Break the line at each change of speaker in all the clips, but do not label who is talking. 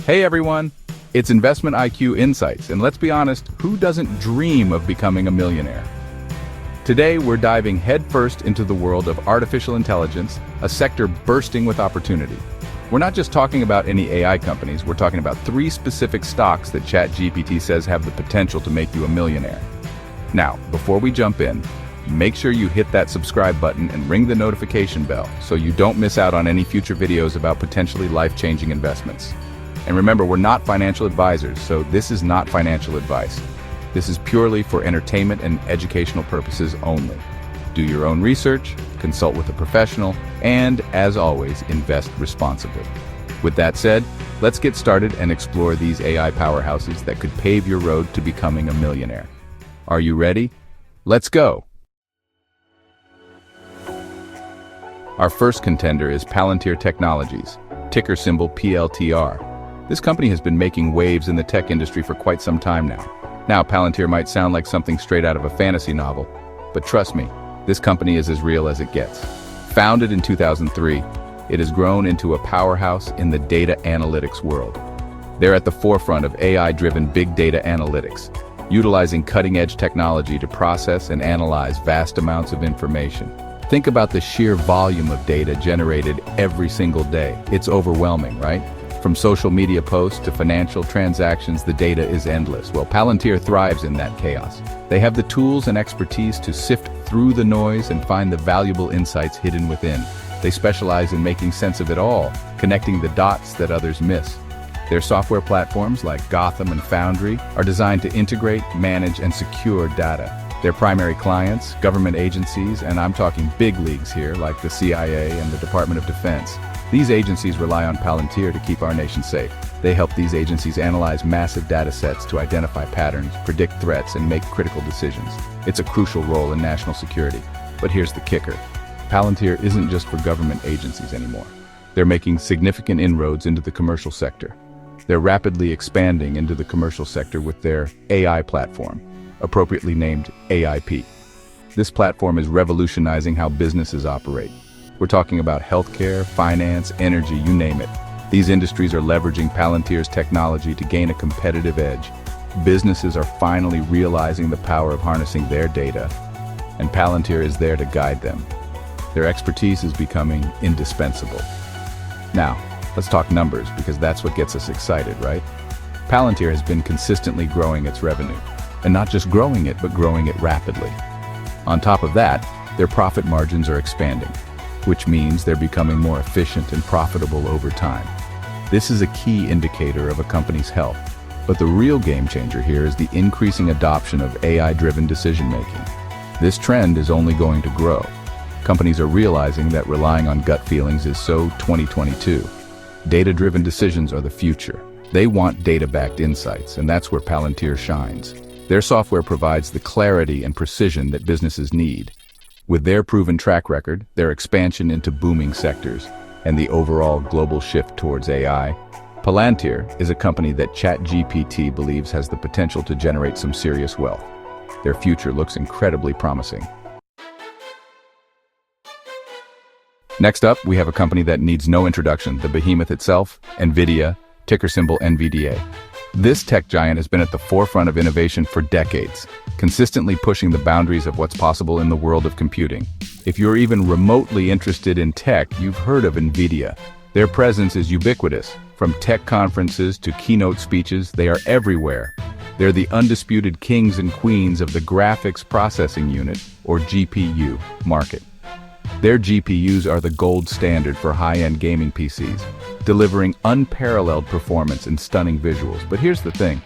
Hey everyone, it's Investment IQ Insights, and let's be honest, who doesn't dream of becoming a millionaire? Today, we're diving headfirst into the world of artificial intelligence, a sector bursting with opportunity. We're not just talking about any AI companies, we're talking about 3 specific stocks that ChatGPT says have the potential to make you a millionaire. Now, before we jump in, make sure you hit that subscribe button and ring the notification bell so you don't miss out on any future videos about potentially life-changing investments. And remember, we're not financial advisors, so this is not financial advice. This is purely for entertainment and educational purposes only. Do your own research, consult with a professional, and, as always, invest responsibly. With that said, let's get started and explore these AI powerhouses that could pave your road to becoming a millionaire. Are you ready? Let's go! Our first contender is Palantir Technologies, ticker symbol PLTR. This company has been making waves in the tech industry for quite some time now. Now, Palantir might sound like something straight out of a fantasy novel, but trust me, this company is as real as it gets. Founded in 2003, it has grown into a powerhouse in the data analytics world. They're at the forefront of AI-driven big data analytics, utilizing cutting-edge technology to process and analyze vast amounts of information. Think about the sheer volume of data generated every single day. It's overwhelming, right? From social media posts to financial transactions, the data is endless. Well, Palantir thrives in that chaos. They have the tools and expertise to sift through the noise and find the valuable insights hidden within. They specialize in making sense of it all, connecting the dots that others miss. Their software platforms like Gotham and Foundry are designed to integrate, manage, and secure data. Their primary clients, government agencies, and I'm talking big leagues here, like the CIA and the Department of Defense. These agencies rely on Palantir to keep our nation safe. They help these agencies analyze massive data sets to identify patterns, predict threats, and make critical decisions. It's a crucial role in national security. But here's the kicker. Palantir isn't just for government agencies anymore. They're making significant inroads into the commercial sector. They're rapidly expanding into the commercial sector with their AI platform, appropriately named AIP. This platform is revolutionizing how businesses operate. We're talking about healthcare, finance, energy, you name it. These industries are leveraging Palantir's technology to gain a competitive edge. Businesses are finally realizing the power of harnessing their data, and Palantir is there to guide them. Their expertise is becoming indispensable. Now, let's talk numbers, because that's what gets us excited, right? Palantir has been consistently growing its revenue, and not just growing it, but growing it rapidly. On top of that, their profit margins are expanding, which means they're becoming more efficient and profitable over time. This is a key indicator of a company's health. But the real game changer here is the increasing adoption of AI-driven decision-making. This trend is only going to grow. Companies are realizing that relying on gut feelings is so 2022. Data-driven decisions are the future. They want data-backed insights, and that's where Palantir shines. Their software provides the clarity and precision that businesses need. With their proven track record, their expansion into booming sectors, and the overall global shift towards AI, Palantir is a company that ChatGPT believes has the potential to generate some serious wealth. Their future looks incredibly promising. Next up, we have a company that needs no introduction, the behemoth itself, Nvidia, ticker symbol NVDA. This tech giant has been at the forefront of innovation for decades, consistently pushing the boundaries of what's possible in the world of computing. If you're even remotely interested in tech, you've heard of Nvidia. Their presence is ubiquitous. From tech conferences to keynote speeches, they are everywhere. They're the undisputed kings and queens of the graphics processing unit, or GPU, market. Their GPUs are the gold standard for high-end gaming PCs, delivering unparalleled performance and stunning visuals. But here's the thing.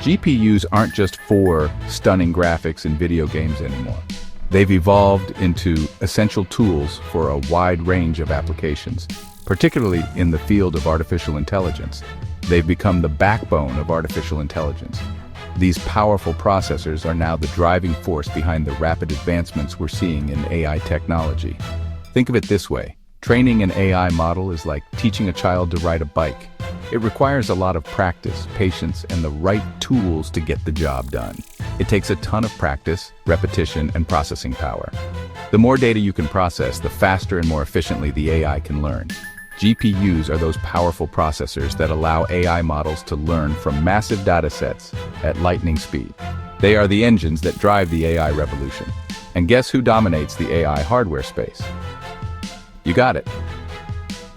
GPUs aren't just for stunning graphics in video games anymore. They've evolved into essential tools for a wide range of applications, particularly in the field of artificial intelligence. They've become the backbone of artificial intelligence. These powerful processors are now the driving force behind the rapid advancements we're seeing in AI technology. Think of it this way. Training an AI model is like teaching a child to ride a bike. It requires a lot of practice, patience, and the right tools to get the job done. It takes a ton of practice, repetition, and processing power. The more data you can process, the faster and more efficiently the AI can learn. GPUs are those powerful processors that allow AI models to learn from massive datasets at lightning speed. They are the engines that drive the AI revolution. And guess who dominates the AI hardware space? You got it.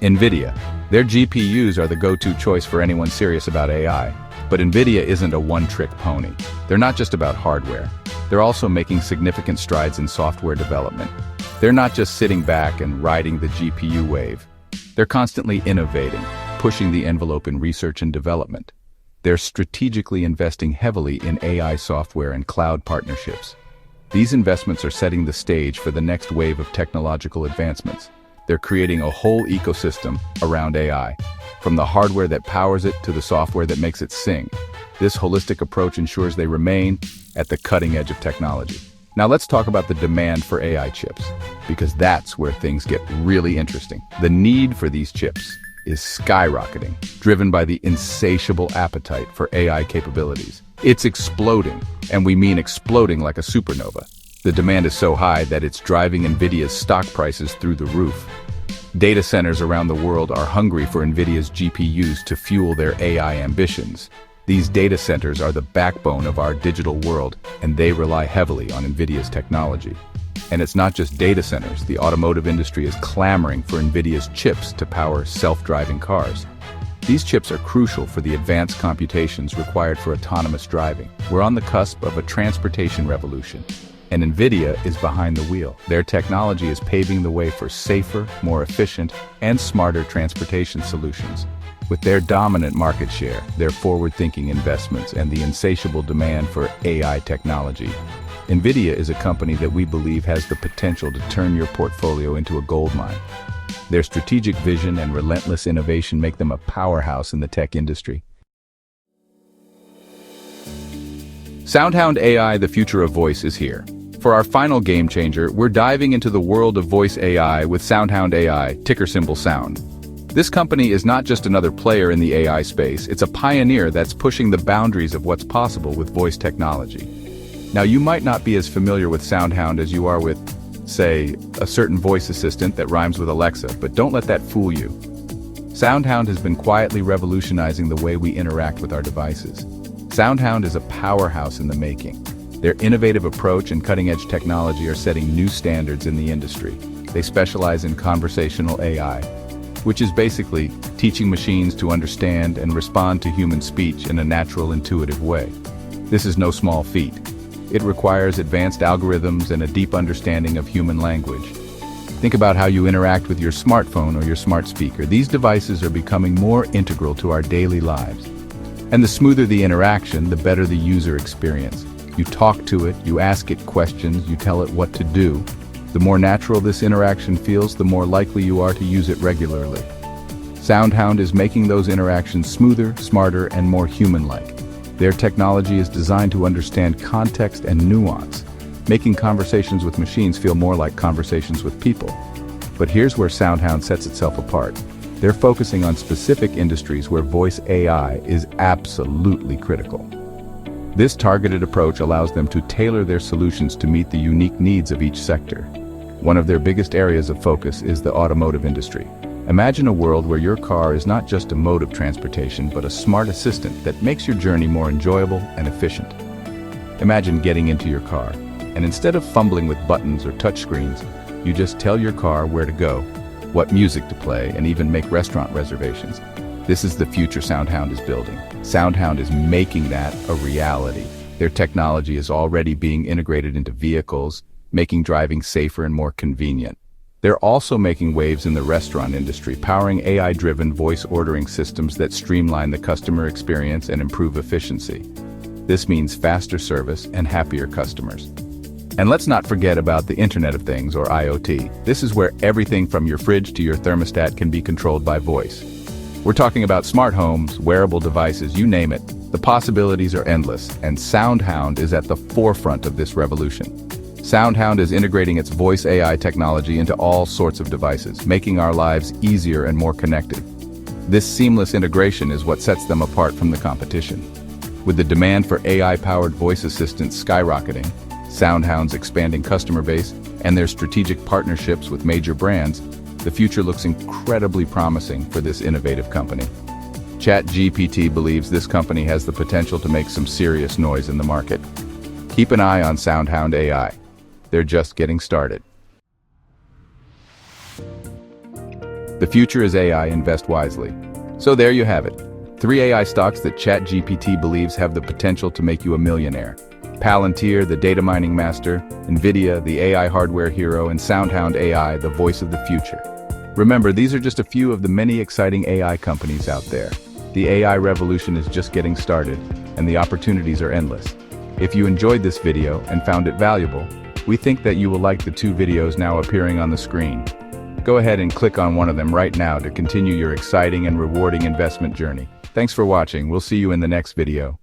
Nvidia. Their GPUs are the go-to choice for anyone serious about AI. But Nvidia isn't a one-trick pony. They're not just about hardware. They're also making significant strides in software development. They're not just sitting back and riding the GPU wave. They're constantly innovating, pushing the envelope in research and development. They're strategically investing heavily in AI software and cloud partnerships. These investments are setting the stage for the next wave of technological advancements. They're creating a whole ecosystem around AI, from the hardware that powers it to the software that makes it sing. This holistic approach ensures they remain at the cutting edge of technology. Now let's talk about the demand for AI chips, because that's where things get really interesting. The need for these chips is skyrocketing, driven by the insatiable appetite for AI capabilities. It's exploding, and we mean exploding like a supernova. The demand is so high that it's driving Nvidia's stock prices through the roof. Data centers around the world are hungry for Nvidia's GPUs to fuel their AI ambitions. These data centers are the backbone of our digital world, and they rely heavily on Nvidia's technology. And it's not just data centers. The automotive industry is clamoring for Nvidia's chips to power self-driving cars. These chips are crucial for the advanced computations required for autonomous driving. We're on the cusp of a transportation revolution, and Nvidia is behind the wheel. Their technology is paving the way for safer, more efficient, and smarter transportation solutions. With their dominant market share, their forward-thinking investments, and the insatiable demand for AI technology, Nvidia is a company that we believe has the potential to turn your portfolio into a goldmine. Their strategic vision and relentless innovation make them a powerhouse in the tech industry. SoundHound AI, the future of voice, is here. For our final game changer, we're diving into the world of voice AI with SoundHound AI, ticker symbol SOUN. This company is not just another player in the AI space, it's a pioneer that's pushing the boundaries of what's possible with voice technology. Now, you might not be as familiar with SoundHound as you are with, say, a certain voice assistant that rhymes with Alexa, but don't let that fool you. SoundHound has been quietly revolutionizing the way we interact with our devices. SoundHound is a powerhouse in the making. Their innovative approach and cutting-edge technology are setting new standards in the industry. They specialize in conversational AI, which is basically teaching machines to understand and respond to human speech in a natural, intuitive way. This is no small feat. It requires advanced algorithms and a deep understanding of human language. Think about how you interact with your smartphone or your smart speaker. These devices are becoming more integral to our daily lives. And the smoother the interaction, the better the user experience. You talk to it, you ask it questions, you tell it what to do. The more natural this interaction feels, the more likely you are to use it regularly. SoundHound is making those interactions smoother, smarter, and more human-like. Their technology is designed to understand context and nuance, making conversations with machines feel more like conversations with people. But here's where SoundHound sets itself apart. They're focusing on specific industries where voice AI is absolutely critical. This targeted approach allows them to tailor their solutions to meet the unique needs of each sector. One of their biggest areas of focus is the automotive industry. Imagine a world where your car is not just a mode of transportation, but a smart assistant that makes your journey more enjoyable and efficient. Imagine getting into your car, and instead of fumbling with buttons or touchscreens, you just tell your car where to go, what music to play, and even make restaurant reservations. This is the future SoundHound is building. SoundHound is making that a reality. Their technology is already being integrated into vehicles, making driving safer and more convenient. They're also making waves in the restaurant industry, powering AI-driven voice ordering systems that streamline the customer experience and improve efficiency. This means faster service and happier customers. And let's not forget about the Internet of Things, or IoT. This is where everything from your fridge to your thermostat can be controlled by voice. We're talking about smart homes, wearable devices, you name it. The possibilities are endless, and SoundHound is at the forefront of this revolution. SoundHound is integrating its voice AI technology into all sorts of devices, making our lives easier and more connected. This seamless integration is what sets them apart from the competition. With the demand for AI-powered voice assistants skyrocketing, SoundHound's expanding customer base, and their strategic partnerships with major brands, The future looks incredibly promising for this innovative company. ChatGPT believes this company has the potential to make some serious noise in the market. Keep an eye on SoundHound AI. They're just getting started. The future is AI, invest wisely. So there you have it. 3 AI stocks that ChatGPT believes have the potential to make you a millionaire. Palantir, the data mining master, Nvidia, the AI hardware hero, and SoundHound AI, the voice of the future. Remember, these are just a few of the many exciting AI companies out there. The AI revolution is just getting started, and the opportunities are endless. If you enjoyed this video and found it valuable, we think that you will like the 2 videos now appearing on the screen. Go ahead and click on one of them right now to continue your exciting and rewarding investment journey. Thanks for watching. We'll see you in the next video.